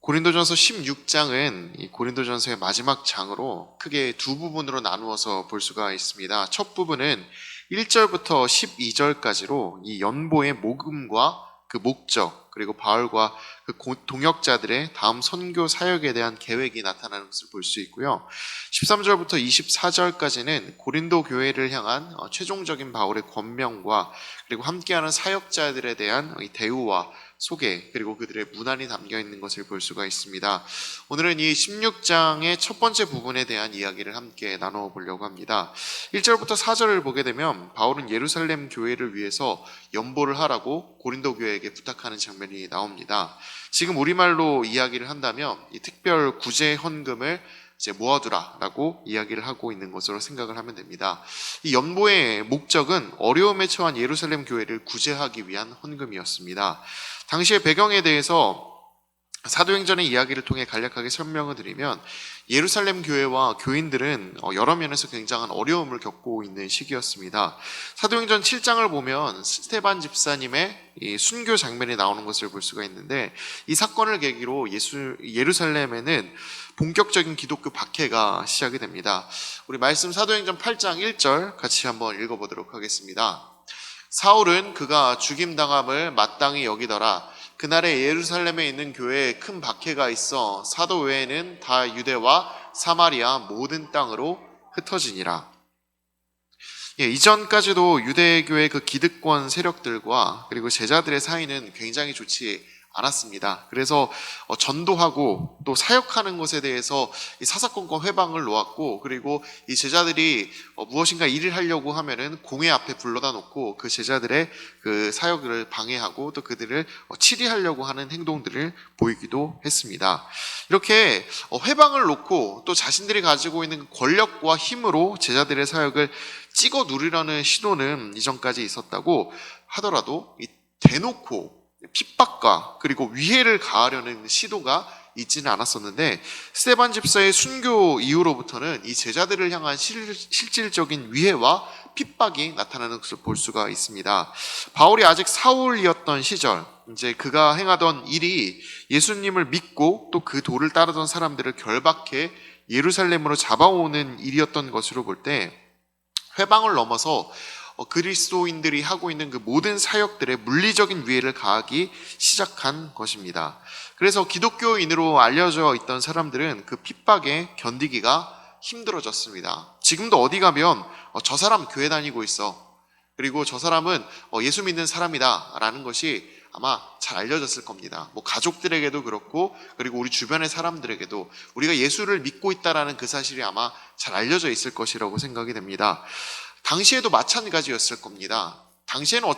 고린도전서 16장은 이 고린도전서의 마지막 장으로 크게 두 부분으로 나누어서 볼 수가 있습니다. 첫 부분은 1절부터 12절까지로 이 연보의 모금과 그 목적, 그리고 바울과 그 동역자들의 다음 선교 사역에 대한 계획이 나타나는 것을 볼 수 있고요. 13절부터 24절까지는 고린도 교회를 향한 최종적인 바울의 권명과 그리고 함께하는 사역자들에 대한 대우와 소개, 그리고 그들의 문안이 담겨 있는 것을 볼 수가 있습니다. 오늘은 이 16장의 첫 번째 부분에 대한 이야기를 함께 나누어 보려고 합니다. 1절부터 4절을 보게 되면 바울은 예루살렘 교회를 위해서 연보를 하라고 고린도 교회에게 부탁하는 장면이 나옵니다. 지금 우리말로 이야기를 한다면 이 특별 구제 헌금을 이제 모아두라라고 이야기를 하고 있는 것으로 생각을 하면 됩니다. 이 연보의 목적은 어려움에 처한 예루살렘 교회를 구제하기 위한 헌금이었습니다. 당시의 배경에 대해서 사도행전의 이야기를 통해 간략하게 설명을 드리면 예루살렘 교회와 교인들은 여러 면에서 굉장한 어려움을 겪고 있는 시기였습니다. 사도행전 7장을 보면 스데반 집사님의 이 순교 장면이 나오는 것을 볼 수가 있는데, 이 사건을 계기로 예루살렘에는 본격적인 기독교 박해가 시작이 됩니다. 우리 말씀 사도행전 8장 1절 같이 한번 읽어보도록 하겠습니다. 사울은 그가 죽임당함을 마땅히 여기더라. 그날에 예루살렘에 있는 교회에 큰 박해가 있어 사도 외에는 다 유대와 사마리아 모든 땅으로 흩어지니라. 이전까지도 유대교의 그 기득권 세력들과 그리고 제자들의 사이는 굉장히 좋지 않았습니다. 그래서 전도하고 또 사역하는 것에 대해서 이 사사건건 회방을 놓았고, 그리고 이 제자들이 무엇인가 일을 하려고 하면은 공회 앞에 불러다 놓고 그 제자들의 그 사역을 방해하고 또 그들을 치리하려고 하는 행동들을 보이기도 했습니다. 이렇게 회방을 놓고 또 자신들이 가지고 있는 권력과 힘으로 제자들의 사역을 찍어 누리려는 시도는 이전까지 있었다고 하더라도 이 대놓고 핍박과 그리고 위해를 가하려는 시도가 있지는 않았었는데, 스데반 집사의 순교 이후로부터는 이 제자들을 향한 실질적인 위해와 핍박이 나타나는 것을 볼 수가 있습니다. 바울이 아직 사울이었던 시절, 이제 그가 행하던 일이 예수님을 믿고 또 그 도를 따르던 사람들을 결박해 예루살렘으로 잡아오는 일이었던 것으로 볼 때, 회방을 넘어서 그리스도인들이 하고 있는 그 모든 사역들의 물리적인 위해를 가하기 시작한 것입니다. 그래서 기독교인으로 알려져 있던 사람들은 그 핍박에 견디기가 힘들어졌습니다. 지금도 어디 가면 저 사람 교회 다니고 있어, 그리고 저 사람은 예수 믿는 사람이다 라는 것이 아마 잘 알려졌을 겁니다. 가족들에게도 그렇고, 그리고 우리 주변의 사람들에게도 우리가 예수를 믿고 있다라는 그 사실이 아마 잘 알려져 있을 것이라고 생각이 됩니다. 당시에도 마찬가지였을 겁니다. 당시에는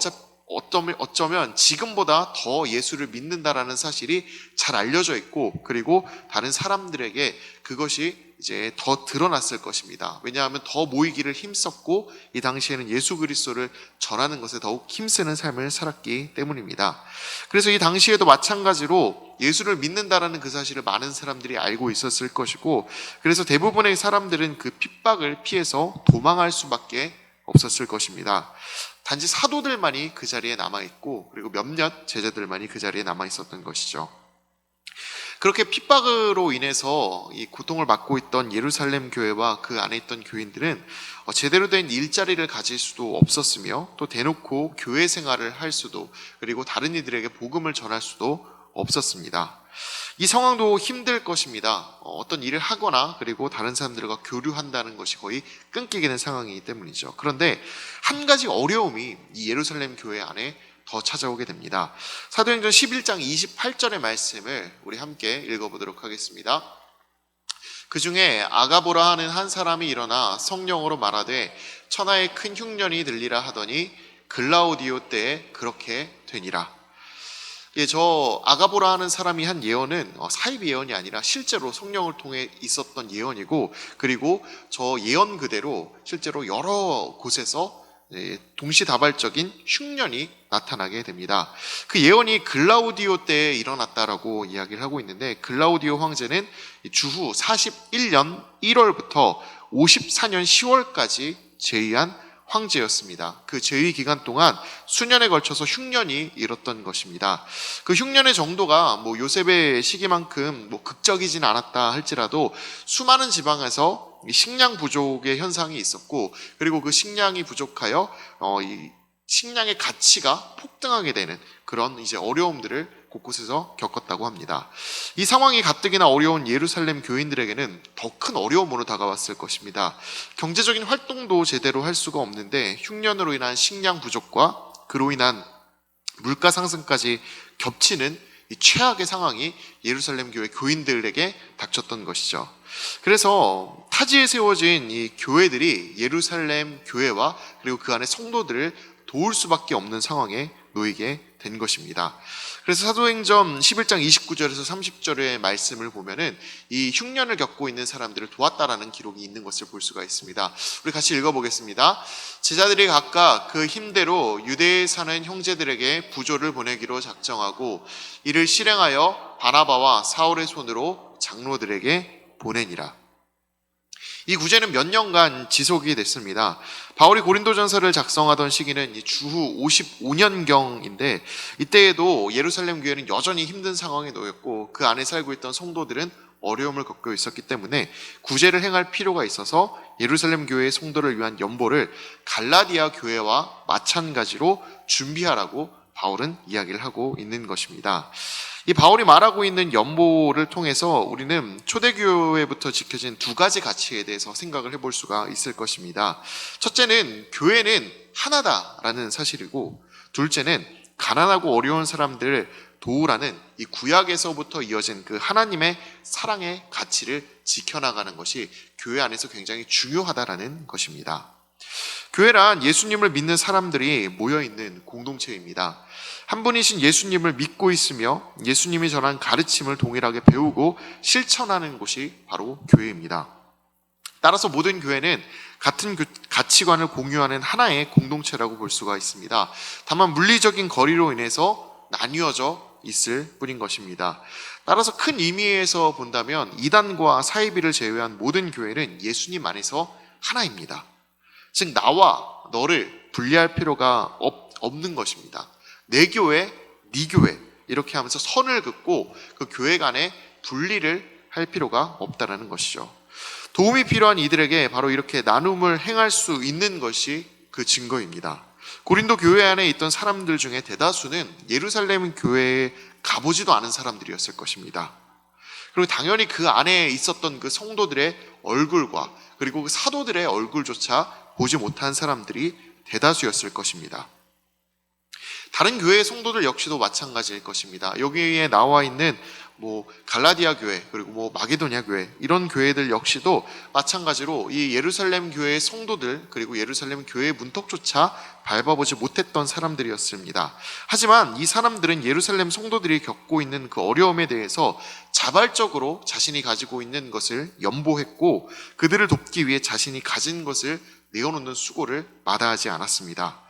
어쩌면 지금보다 더 예수를 믿는다라는 사실이 잘 알려져 있고, 그리고 다른 사람들에게 그것이 이제 더 드러났을 것입니다. 왜냐하면 더 모이기를 힘썼고, 이 당시에는 예수 그리스도를 전하는 것에 더욱 힘쓰는 삶을 살았기 때문입니다. 그래서 이 당시에도 마찬가지로 예수를 믿는다라는 그 사실을 많은 사람들이 알고 있었을 것이고, 그래서 대부분의 사람들은 그 핍박을 피해서 도망할 수밖에 없었을 것입니다. 단지 사도들만이 그 자리에 남아있고, 그리고 몇몇 제자들만이 그 자리에 남아있었던 것이죠. 그렇게 핍박으로 인해서 이 고통을 받고 있던 예루살렘 교회와 그 안에 있던 교인들은 제대로 된 일자리를 가질 수도 없었으며, 또 대놓고 교회 생활을 할 수도, 그리고 다른 이들에게 복음을 전할 수도 없었습니다. 이 상황도 힘들 것입니다. 어떤 일을 하거나 그리고 다른 사람들과 교류한다는 것이 거의 끊기게 된 상황이기 때문이죠. 그런데 한 가지 어려움이 이 예루살렘 교회 안에 더 찾아오게 됩니다. 사도행전 11장 28절의 말씀을 우리 함께 읽어보도록 하겠습니다. 그 중에 아가보라 하는 한 사람이 일어나 성령으로 말하되 천하에 큰 흉년이 들리라 하더니 글라우디오 때에 그렇게 되니라. 저 아가보라 하는 사람이 한 예언은 사입 예언이 아니라 실제로 성령을 통해 있었던 예언이고, 그리고 저 예언 그대로 실제로 여러 곳에서 동시다발적인 흉년이 나타나게 됩니다. 그 예언이 글라우디오 때에 일어났다라고 이야기를 하고 있는데, 글라우디오 황제는 주후 41년 1월부터 54년 10월까지 재위한 황제였습니다. 그 제위 기간 동안 수년에 걸쳐서 흉년이 일었던 것입니다. 그 흉년의 정도가 뭐 요셉의 시기만큼 뭐 극적이진 않았다 할지라도 수많은 지방에서 식량 부족의 현상이 있었고, 그리고 그 식량이 부족하여 이 식량의 가치가 폭등하게 되는 그런 이제 어려움들을 곳곳에서 겪었다고 합니다. 이 상황이 가뜩이나 어려운 예루살렘 교인들에게는 더 큰 어려움으로 다가왔을 것입니다. 경제적인 활동도 제대로 할 수가 없는데 흉년으로 인한 식량 부족과 그로 인한 물가 상승까지 겹치는 이 최악의 상황이 예루살렘 교회 교인들에게 닥쳤던 것이죠. 그래서 타지에 세워진 이 교회들이 예루살렘 교회와 그리고 그 안에 성도들을 도울 수밖에 없는 상황에 놓이게 된 것입니다. 그래서 사도행전 11장 29절에서 30절의 말씀을 보면은 이 흉년을 겪고 있는 사람들을 도왔다라는 기록이 있는 것을 볼 수가 있습니다. 우리 같이 읽어보겠습니다. 제자들이 각각 그 힘대로 유대에 사는 형제들에게 부조를 보내기로 작정하고 이를 실행하여 바나바와 사울의 손으로 장로들에게 보내니라. 이 구제는 몇 년간 지속이 됐습니다. 바울이 고린도전서를 작성하던 시기는 주후 55년경인데 이때에도 예루살렘 교회는 여전히 힘든 상황에 놓였고 그 안에 살고 있던 성도들은 어려움을 겪고 있었기 때문에 구제를 행할 필요가 있어서 예루살렘 교회의 성도를 위한 연보를 갈라디아 교회와 마찬가지로 준비하라고 바울은 이야기를 하고 있는 것입니다. 이 바울이 말하고 있는 연보를 통해서 우리는 초대교회부터 지켜진 두 가지 가치에 대해서 생각을 해볼 수가 있을 것입니다. 첫째는 교회는 하나다라는 사실이고, 둘째는 가난하고 어려운 사람들을 도우라는 이 구약에서부터 이어진 그 하나님의 사랑의 가치를 지켜나가는 것이 교회 안에서 굉장히 중요하다라는 것입니다. 교회란 예수님을 믿는 사람들이 모여있는 공동체입니다. 한 분이신 예수님을 믿고 있으며 예수님이 전한 가르침을 동일하게 배우고 실천하는 곳이 바로 교회입니다. 따라서 모든 교회는 같은 가치관을 공유하는 하나의 공동체라고 볼 수가 있습니다. 다만 물리적인 거리로 인해서 나뉘어져 있을 뿐인 것입니다. 따라서 큰 의미에서 본다면 이단과 사이비를 제외한 모든 교회는 예수님 안에서 하나입니다. 즉 나와 너를 분리할 필요가 없는 것입니다. 내 교회, 네 교회 이렇게 하면서 선을 긋고 그 교회 간에 분리를 할 필요가 없다라는 것이죠. 도움이 필요한 이들에게 바로 이렇게 나눔을 행할 수 있는 것이 그 증거입니다. 고린도 교회 안에 있던 사람들 중에 대다수는 예루살렘 교회에 가보지도 않은 사람들이었을 것입니다. 그리고 당연히 그 안에 있었던 그 성도들의 얼굴과 그리고 그 사도들의 얼굴조차 보지 못한 사람들이 대다수였을 것입니다. 다른 교회의 성도들 역시도 마찬가지일 것입니다. 여기에 나와 있는 갈라디아 교회 그리고 마게도냐 교회 이런 교회들 역시도 마찬가지로 이 예루살렘 교회의 성도들 그리고 예루살렘 교회의 문턱조차 밟아보지 못했던 사람들이었습니다. 하지만 이 사람들은 예루살렘 성도들이 겪고 있는 그 어려움에 대해서 자발적으로 자신이 가지고 있는 것을 연보했고 그들을 돕기 위해 자신이 가진 것을 내어놓는 수고를 마다하지 않았습니다.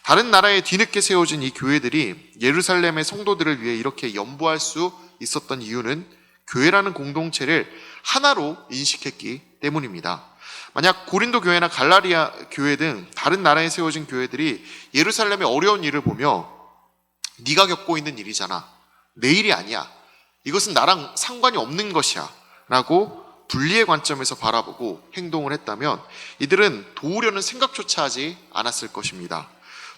다른 나라에 뒤늦게 세워진 이 교회들이 예루살렘의 성도들을 위해 이렇게 연보할 수 있었던 이유는 교회라는 공동체를 하나로 인식했기 때문입니다. 만약 고린도 교회나 갈라디아 교회 등 다른 나라에 세워진 교회들이 예루살렘의 어려운 일을 보며 네가 겪고 있는 일이잖아, 내 일이 아니야, 이것은 나랑 상관이 없는 것이야 라고 분리의 관점에서 바라보고 행동을 했다면 이들은 도우려는 생각조차 하지 않았을 것입니다.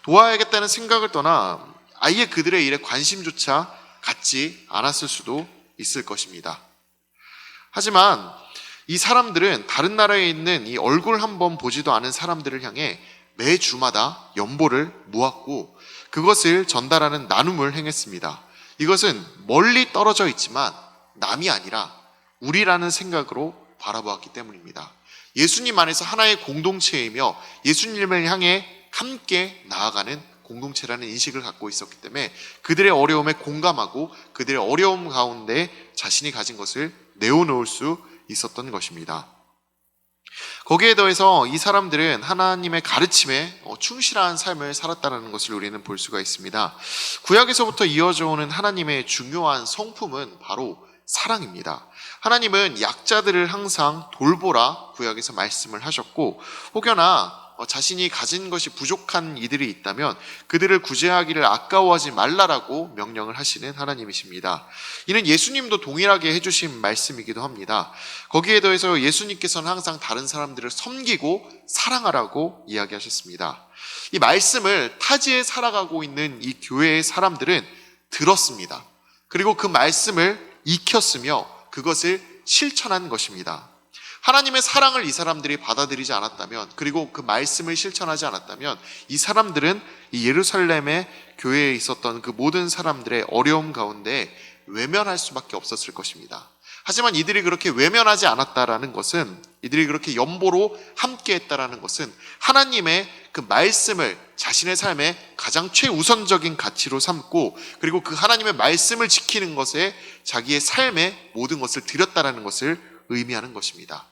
도와야겠다는 생각을 떠나 아예 그들의 일에 관심조차 갖지 않았을 수도 있을 것입니다. 하지만 이 사람들은 다른 나라에 있는 이 얼굴 한번 보지도 않은 사람들을 향해 매주마다 연보를 모았고 그것을 전달하는 나눔을 행했습니다. 이것은 멀리 떨어져 있지만 남이 아니라 우리라는 생각으로 바라보았기 때문입니다. 예수님 안에서 하나의 공동체이며 예수님을 향해 함께 나아가는 공동체라는 인식을 갖고 있었기 때문에 그들의 어려움에 공감하고 그들의 어려움 가운데 자신이 가진 것을 내어놓을 수 있었던 것입니다. 거기에 더해서 이 사람들은 하나님의 가르침에 충실한 삶을 살았다는 것을 우리는 볼 수가 있습니다. 구약에서부터 이어져 오는 하나님의 중요한 성품은 바로 사랑입니다. 하나님은 약자들을 항상 돌보라 구약에서 말씀을 하셨고, 혹여나 자신이 가진 것이 부족한 이들이 있다면 그들을 구제하기를 아까워하지 말라라고 명령을 하시는 하나님이십니다. 이는 예수님도 동일하게 해주신 말씀이기도 합니다. 거기에 더해서 예수님께서는 항상 다른 사람들을 섬기고 사랑하라고 이야기하셨습니다. 이 말씀을 타지에 살아가고 있는 이 교회의 사람들은 들었습니다. 그리고 그 말씀을 익혔으며 그것을 실천한 것입니다. 하나님의 사랑을 이 사람들이 받아들이지 않았다면, 그리고 그 말씀을 실천하지 않았다면 이 사람들은 이 예루살렘의 교회에 있었던 그 모든 사람들의 어려움 가운데 외면할 수밖에 없었을 것입니다. 하지만 이들이 그렇게 외면하지 않았다라는 것은, 이들이 그렇게 연보로 함께했다라는 것은 하나님의 그 말씀을 자신의 삶의 가장 최우선적인 가치로 삼고, 그리고 그 하나님의 말씀을 지키는 것에 자기의 삶의 모든 것을 드렸다라는 것을 의미하는 것입니다.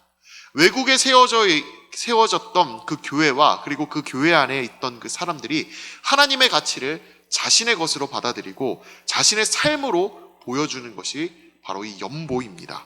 외국에 세워졌던 그 교회와 그리고 그 교회 안에 있던 그 사람들이 하나님의 가치를 자신의 것으로 받아들이고 자신의 삶으로 보여주는 것이 바로 이 연보입니다.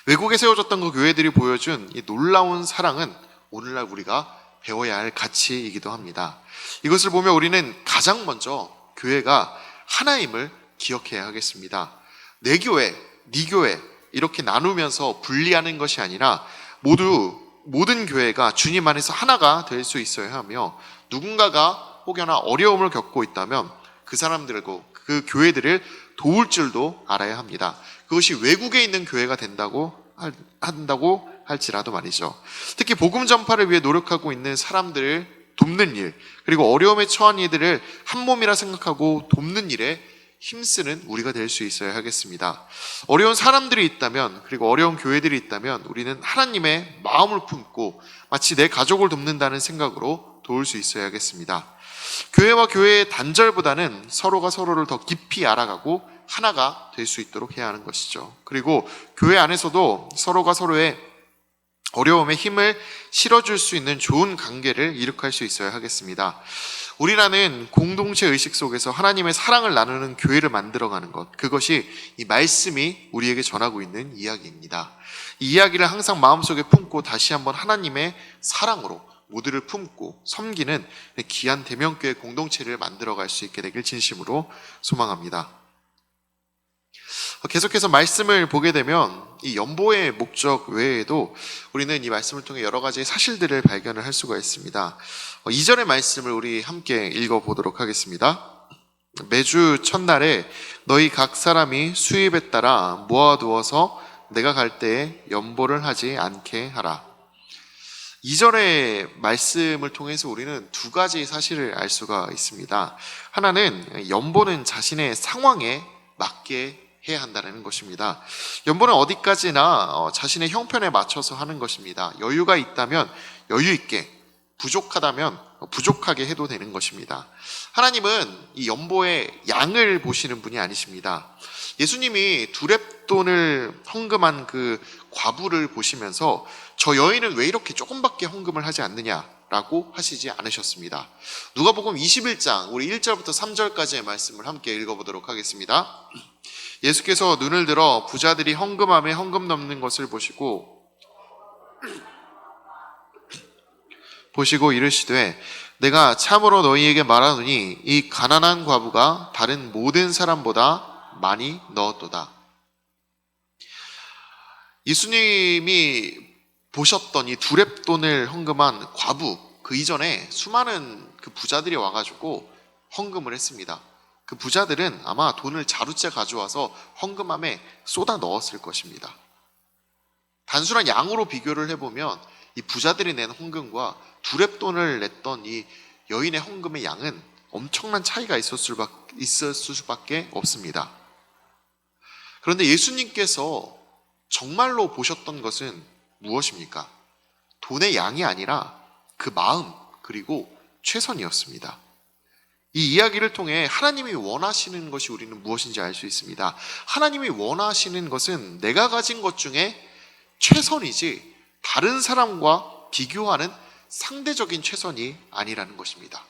외국에 세워졌던 그 교회들이 보여준 이 놀라운 사랑은 오늘날 우리가 배워야 할 가치이기도 합니다. 이것을 보면 우리는 가장 먼저 교회가 하나임을 기억해야 하겠습니다. 내 교회, 네 교회 이렇게 나누면서 분리하는 것이 아니라 모든 교회가 주님 안에서 하나가 될 수 있어야 하며, 누군가가 혹여나 어려움을 겪고 있다면 그 사람들과 그 교회들을 도울 줄도 알아야 합니다. 그것이 외국에 있는 교회가 한다고 할지라도 말이죠. 특히 복음 전파를 위해 노력하고 있는 사람들을 돕는 일, 그리고 어려움에 처한 이들을 한 몸이라 생각하고 돕는 일에 힘쓰는 우리가 될 수 있어야 하겠습니다. 어려운 사람들이 있다면, 그리고 어려운 교회들이 있다면 우리는 하나님의 마음을 품고 마치 내 가족을 돕는다는 생각으로 도울 수 있어야 하겠습니다. 교회와 교회의 단절보다는 서로가 서로를 더 깊이 알아가고 하나가 될 수 있도록 해야 하는 것이죠. 그리고 교회 안에서도 서로가 서로의 어려움에 힘을 실어줄 수 있는 좋은 관계를 이룩할 수 있어야 하겠습니다. 우리라는 공동체 의식 속에서 하나님의 사랑을 나누는 교회를 만들어가는 것, 그것이 이 말씀이 우리에게 전하고 있는 이야기입니다. 이 이야기를 항상 마음속에 품고 다시 한번 하나님의 사랑으로 모두를 품고 섬기는 귀한 대명교회 공동체를 만들어갈 수 있게 되길 진심으로 소망합니다. 계속해서 말씀을 보게 되면 이 연보의 목적 외에도 우리는 이 말씀을 통해 여러 가지 사실들을 발견을 할 수가 있습니다. 2절의 말씀을 우리 함께 읽어보도록 하겠습니다. 매주 첫날에 너희 각 사람이 수입에 따라 모아두어서 내가 갈 때에 연보를 하지 않게 하라. 2절의 말씀을 통해서 우리는 두 가지 사실을 알 수가 있습니다. 하나는 연보는 자신의 상황에 맞게 해야 한다는 것입니다. 연보는 어디까지나 자신의 형편에 맞춰서 하는 것입니다. 여유가 있다면 여유 있게, 부족하다면 부족하게 해도 되는 것입니다. 하나님은 이 연보의 양을 보시는 분이 아니십니다. 예수님이 두렙돈을 헌금한 그 과부를 보시면서 저 여인은 왜 이렇게 조금밖에 헌금을 하지 않느냐라고 하시지 않으셨습니다. 누가복음 21장 우리 1절부터 3절까지의 말씀을 함께 읽어보도록 하겠습니다. 예수께서 눈을 들어 부자들이 헌금함에 헌금 넘는 것을 보시고 이르시되 내가 참으로 너희에게 말하노니 이 가난한 과부가 다른 모든 사람보다 많이 넣었도다. 예수님이 보셨던 이 두렙돈을 헌금한 과부, 그 이전에 수많은 그 부자들이 와가지고 헌금을 했습니다. 그 부자들은 아마 돈을 자루째 가져와서 헌금함에 쏟아 넣었을 것입니다. 단순한 양으로 비교를 해보면 이 부자들이 낸 헌금과 두렙돈을 냈던 이 여인의 헌금의 양은 엄청난 차이가 있었을 수밖에 없습니다. 그런데 예수님께서 정말로 보셨던 것은 무엇입니까? 돈의 양이 아니라 그 마음, 그리고 최선이었습니다. 이 이야기를 통해 하나님이 원하시는 것이 우리는 무엇인지 알 수 있습니다. 하나님이 원하시는 것은 내가 가진 것 중에 최선이지 다른 사람과 비교하는 상대적인 최선이 아니라는 것입니다.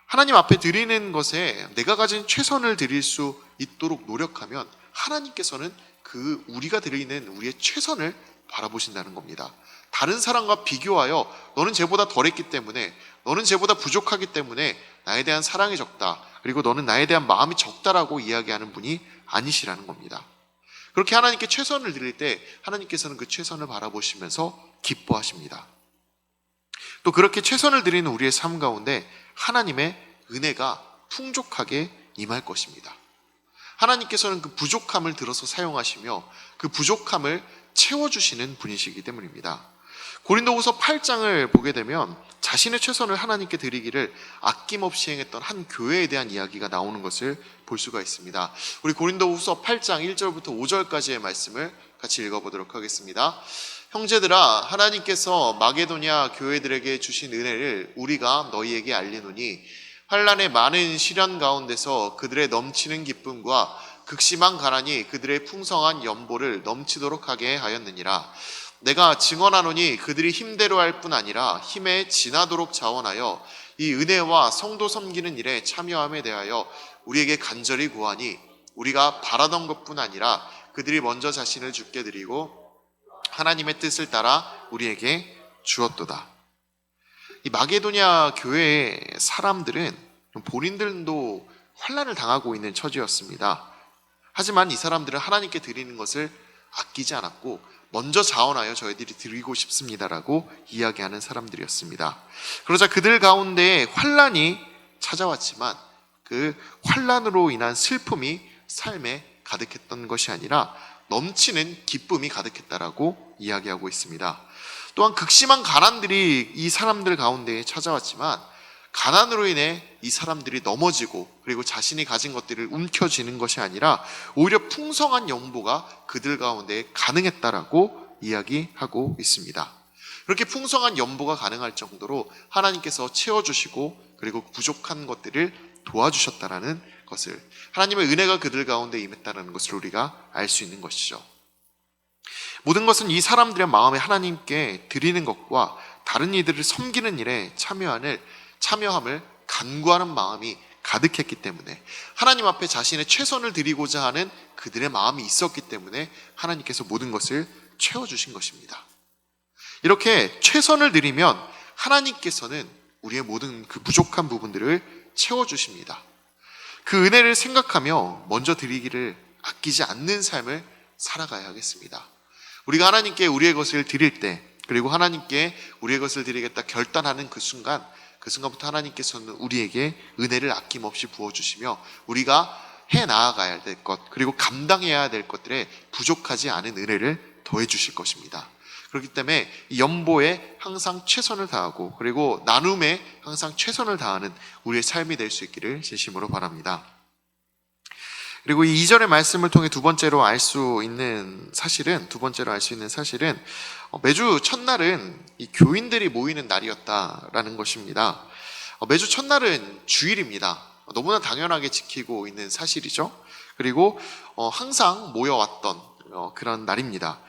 하나님 앞에 드리는 것에 내가 가진 최선을 드릴 수 있도록 노력하면 하나님께서는 그 우리가 드리는 우리의 최선을 바라보신다는 겁니다. 다른 사람과 비교하여 너는 쟤보다 덜했기 때문에, 너는 쟤보다 부족하기 때문에 나에 대한 사랑이 적다, 그리고 너는 나에 대한 마음이 적다라고 이야기하는 분이 아니시라는 겁니다. 그렇게 하나님께 최선을 드릴 때 하나님께서는 그 최선을 바라보시면서 기뻐하십니다. 또 그렇게 최선을 드리는 우리의 삶 가운데 하나님의 은혜가 풍족하게 임할 것입니다. 하나님께서는 그 부족함을 들어서 사용하시며 그 부족함을 채워주시는 분이시기 때문입니다. 고린도후서 8장을 보게 되면 자신의 최선을 하나님께 드리기를 아낌없이 행했던 한 교회에 대한 이야기가 나오는 것을 볼 수가 있습니다. 우리 고린도후서 8장 1절부터 5절까지의 말씀을 같이 읽어보도록 하겠습니다. 형제들아, 하나님께서 마게도냐 교회들에게 주신 은혜를 우리가 너희에게 알리노니 환난의 많은 시련 가운데서 그들의 넘치는 기쁨과 극심한 가난이 그들의 풍성한 연보를 넘치도록 하게 하였느니라. 내가 증언하노니 그들이 힘대로 할 뿐 아니라 힘에 지나도록 자원하여 이 은혜와 성도 섬기는 일에 참여함에 대하여 우리에게 간절히 구하니 우리가 바라던 것뿐 아니라 그들이 먼저 자신을 주께 드리고 하나님의 뜻을 따라 우리에게 주었도다. 이 마게도냐 교회의 사람들은 본인들도 환난을 당하고 있는 처지였습니다. 하지만 이 사람들은 하나님께 드리는 것을 아끼지 않았고 먼저 자원하여 저희들이 드리고 싶습니다라고 이야기하는 사람들이었습니다. 그러자 그들 가운데 환난이 찾아왔지만 그 환난으로 인한 슬픔이 삶에 가득했던 것이 아니라 넘치는 기쁨이 가득했다라고 이야기하고 있습니다. 또한 극심한 가난들이 이 사람들 가운데 찾아왔지만 가난으로 인해 이 사람들이 넘어지고 그리고 자신이 가진 것들을 움켜쥐는 것이 아니라 오히려 풍성한 연보가 그들 가운데 가능했다라고 이야기하고 있습니다. 그렇게 풍성한 연보가 가능할 정도로 하나님께서 채워주시고 그리고 부족한 것들을 도와주셨다라는 것을, 하나님의 은혜가 그들 가운데 임했다는 것을 우리가 알 수 있는 것이죠. 모든 것은 이 사람들의 마음에 하나님께 드리는 것과 다른 이들을 섬기는 일에 참여함을 간구하는 마음이 가득했기 때문에, 하나님 앞에 자신의 최선을 드리고자 하는 그들의 마음이 있었기 때문에 하나님께서 모든 것을 채워주신 것입니다. 이렇게 최선을 드리면 하나님께서는 우리의 모든 그 부족한 부분들을 채워주십니다. 그 은혜를 생각하며 먼저 드리기를 아끼지 않는 삶을 살아가야 하겠습니다. 우리가 하나님께 우리의 것을 드릴 때, 그리고 하나님께 우리의 것을 드리겠다 결단하는 그 순간부터 하나님께서는 우리에게 은혜를 아낌없이 부어주시며 우리가 해 나아가야 될 것, 그리고 감당해야 될 것들에 부족하지 않은 은혜를 더해 주실 것입니다. 그렇기 때문에 이 연보에 항상 최선을 다하고 그리고 나눔에 항상 최선을 다하는 우리의 삶이 될 수 있기를 진심으로 바랍니다. 그리고 이 2절의 말씀을 통해 두 번째로 알 수 있는 사실은 매주 첫날은 이 교인들이 모이는 날이었다라는 것입니다. 매주 첫날은 주일입니다. 너무나 당연하게 지키고 있는 사실이죠. 그리고 항상 모여왔던 그런 날입니다.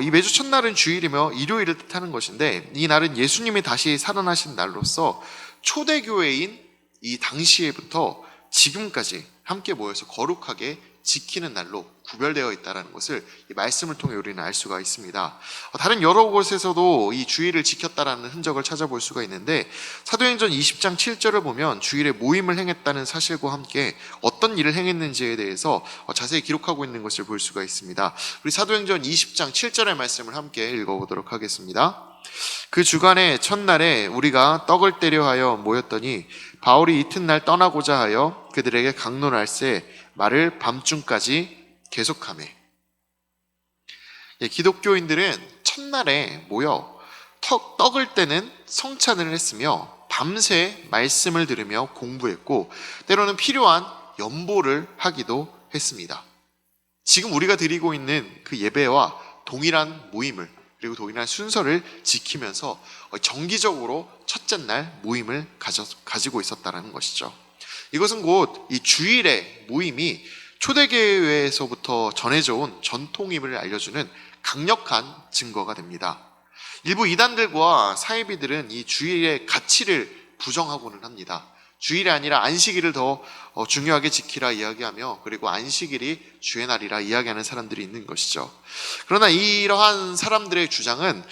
이 매주 첫날은 주일이며 일요일을 뜻하는 것인데, 이 날은 예수님이 다시 살아나신 날로서 초대교회인 이 당시에부터 지금까지 함께 모여서 거룩하게 지키는 날로 구별되어 있다는 것을 이 말씀을 통해 우리는 알 수가 있습니다. 다른 여러 곳에서도 이 주일을 지켰다라는 흔적을 찾아볼 수가 있는데, 사도행전 20장 7절을 보면 주일에 모임을 행했다는 사실과 함께 어떤 일을 행했는지에 대해서 자세히 기록하고 있는 것을 볼 수가 있습니다. 우리 사도행전 20장 7절의 말씀을 함께 읽어보도록 하겠습니다. 그 주간의 첫날에 우리가 떡을 떼려 하여 모였더니 바울이 이튿날 떠나고자 하여 그들에게 강론할세 말을 밤중까지 계속하매. 기독교인들은 첫날에 모여 떡을 떼는 성찬을 했으며 밤새 말씀을 들으며 공부했고 때로는 필요한 연보를 하기도 했습니다. 지금 우리가 드리고 있는 그 예배와 동일한 모임을, 그리고 동일한 순서를 지키면서 정기적으로 첫째 날 모임을 가지고 있었다는 것이죠. 이것은 곧 이 주일의 모임이 초대교회에서부터 전해져 온 전통임을 알려주는 강력한 증거가 됩니다. 일부 이단들과 사이비들은 이 주일의 가치를 부정하고는 합니다. 주일이 아니라 안식일을 더 중요하게 지키라 이야기하며, 그리고 안식일이 주의 날이라 이야기하는 사람들이 있는 것이죠. 그러나 이러한 사람들의 주장은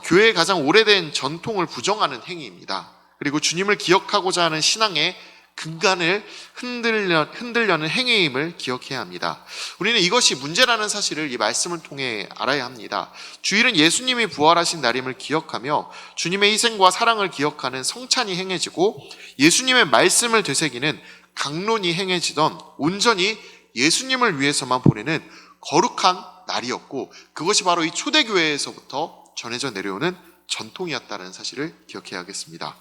교회의 가장 오래된 전통을 부정하는 행위입니다. 그리고 주님을 기억하고자 하는 신앙의 근간을 흔들려는 행위임을 기억해야 합니다. 우리는 이것이 문제라는 사실을 이 말씀을 통해 알아야 합니다. 주일은 예수님이 부활하신 날임을 기억하며 주님의 희생과 사랑을 기억하는 성찬이 행해지고, 예수님의 말씀을 되새기는 강론이 행해지던 온전히 예수님을 위해서만 보내는 거룩한 날이었고, 그것이 바로 이 초대교회에서부터 전해져 내려오는 전통이었다는 사실을 기억해야겠습니다.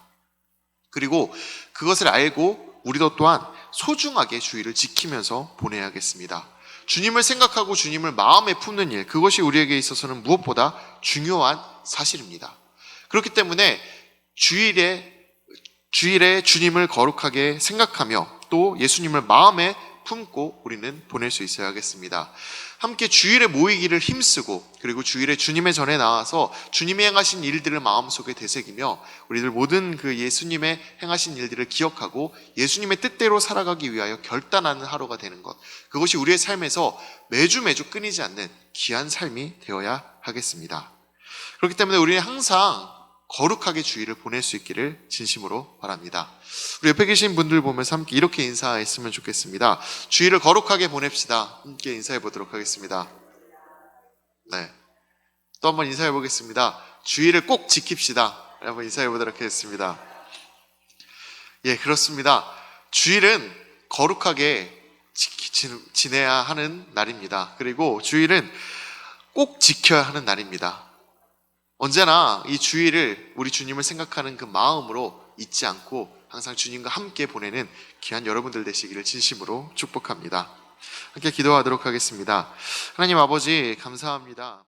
그리고 그것을 알고 우리도 또한 소중하게 주일을 지키면서 보내야겠습니다. 주님을 생각하고 주님을 마음에 품는 일, 그것이 우리에게 있어서는 무엇보다 중요한 사실입니다. 그렇기 때문에 주일에 주님을 거룩하게 생각하며 또 예수님을 마음에 품고 우리는 보낼 수 있어야겠습니다. 함께 주일에 모이기를 힘쓰고, 그리고 주일에 주님의 전에 나와서 주님이 행하신 일들을 마음속에 되새기며 우리들 모든 그 예수님의 행하신 일들을 기억하고 예수님의 뜻대로 살아가기 위하여 결단하는 하루가 되는 것, 그것이 우리의 삶에서 매주 끊이지 않는 귀한 삶이 되어야 하겠습니다. 그렇기 때문에 우리는 항상 거룩하게 주일을 보낼 수 있기를 진심으로 바랍니다. 우리 옆에 계신 분들 보면서 함께 이렇게 인사했으면 좋겠습니다. 주일을 거룩하게 보냅시다. 함께 인사해 보도록 하겠습니다. 네, 또 한번 인사해 보겠습니다. 주일을 꼭 지킵시다. 한번 인사해 보도록 하겠습니다. 예, 그렇습니다. 주일은 거룩하게 지내야 하는 날입니다. 그리고 주일은 꼭 지켜야 하는 날입니다. 언제나 이 주일을 우리 주님을 생각하는 그 마음으로 잊지 않고 항상 주님과 함께 보내는 귀한 여러분들 되시기를 진심으로 축복합니다. 함께 기도하도록 하겠습니다. 하나님 아버지, 감사합니다.